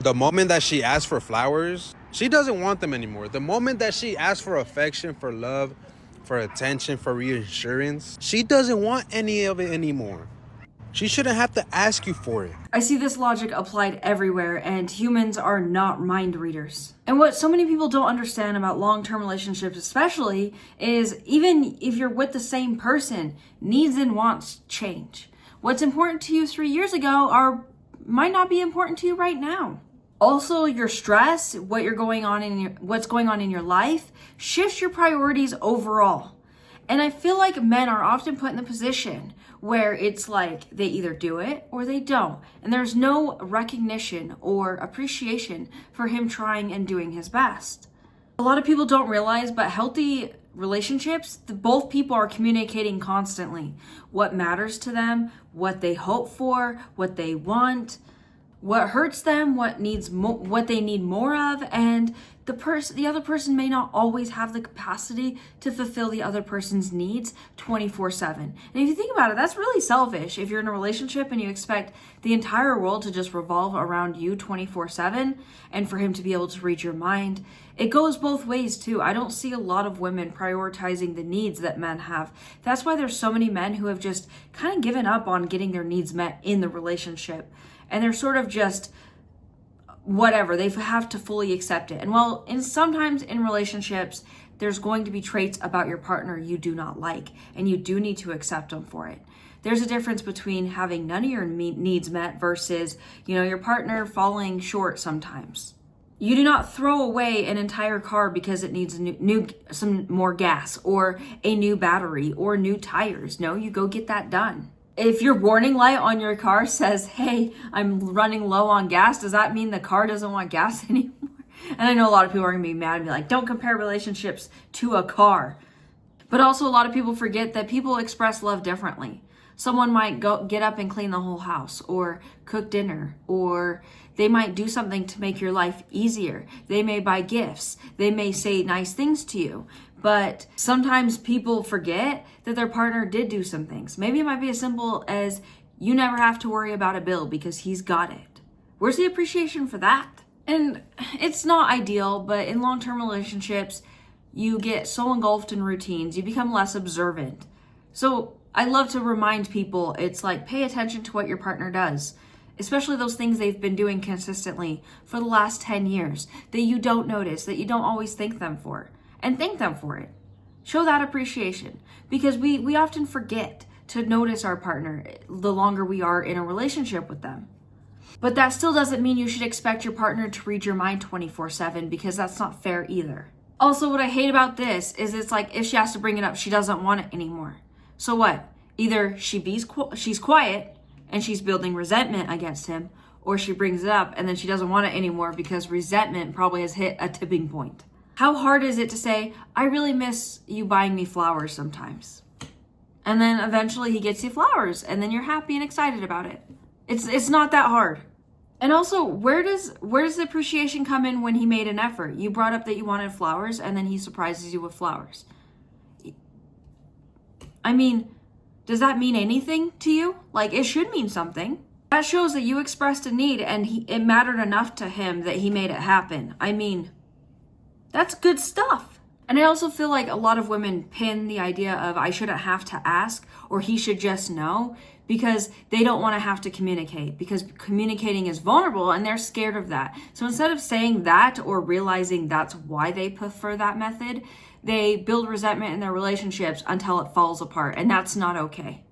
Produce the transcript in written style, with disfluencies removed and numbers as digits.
The moment that she asks for flowers, she doesn't want them anymore. The moment that she asks for affection, for love, for attention, for reassurance, she doesn't want any of it anymore. She shouldn't have to ask you for it. I see this logic applied everywhere, and humans are not mind readers. And what so many people don't understand about long-term relationships especially is even if you're with the same person, needs and wants change. What's important to you 3 years ago might not be important to you right now. Also, your stress, what's going on in your life shifts your priorities overall. And I feel like men are often put in the position where it's like they either do it or they don't. And there's no recognition or appreciation for him trying and doing his best. A lot of people don't realize, but healthy relationships, both people are communicating constantly what matters to them, what they hope for, what they want, what hurts them, what they need more of, and the other person may not always have the capacity to fulfill the other person's needs 24/7. And if you think about it, that's really selfish. If you're in a relationship and you expect the entire world to just revolve around you 24/7 and for him to be able to read your mind, it goes both ways too. I don't see a lot of women prioritizing the needs that men have. That's why there's so many men who have just kind of given up on getting their needs met in the relationship. And they're sort of just whatever, they have to fully accept it. And while sometimes in relationships, there's going to be traits about your partner you do not like, and you do need to accept them for it. There's a difference between having none of your needs met versus, your partner falling short sometimes. You do not throw away an entire car because it needs some more gas or a new battery or new tires. No, you go get that done. If your warning light on your car says, hey, I'm running low on gas, does that mean the car doesn't want gas anymore? And I know a lot of people are going to be mad and be like, don't compare relationships to a car. But also a lot of people forget that people express love differently. Someone might get up and clean the whole house or cook dinner, or they might do something to make your life easier. They may buy gifts. They may say nice things to you. But sometimes people forget that their partner did do some things. Maybe it might be as simple as you never have to worry about a bill because he's got it. Where's the appreciation for that? And it's not ideal, but in long-term relationships, you get so engulfed in routines, you become less observant. So I love to remind people, it's like pay attention to what your partner does, especially those things they've been doing consistently for the last 10 years that you don't notice, that you don't always thank them for. And thank them for it. Show that appreciation, because we often forget to notice our partner the longer we are in a relationship with them. But that still doesn't mean you should expect your partner to read your mind 24/7, because that's not fair either. Also, what I hate about this is it's like if she has to bring it up, she doesn't want it anymore. So what? Either she's quiet and she's building resentment against him, or she brings it up and then she doesn't want it anymore because resentment probably has hit a tipping point. How hard is it to say, I really miss you buying me flowers sometimes? And then eventually he gets you flowers and then you're happy and excited about it. It's not that hard. And also, where does the appreciation come in when he made an effort? You brought up that you wanted flowers and then he surprises you with flowers. I mean, does that mean anything to you? Like, it should mean something. That shows that you expressed a need and it mattered enough to him that he made it happen. I mean, that's good stuff. And I also feel like a lot of women pin the idea of I shouldn't have to ask or he should just know because they don't want to have to communicate, because communicating is vulnerable and they're scared of that. So instead of saying that or realizing that's why they prefer that method, they build resentment in their relationships until it falls apart, and that's not okay.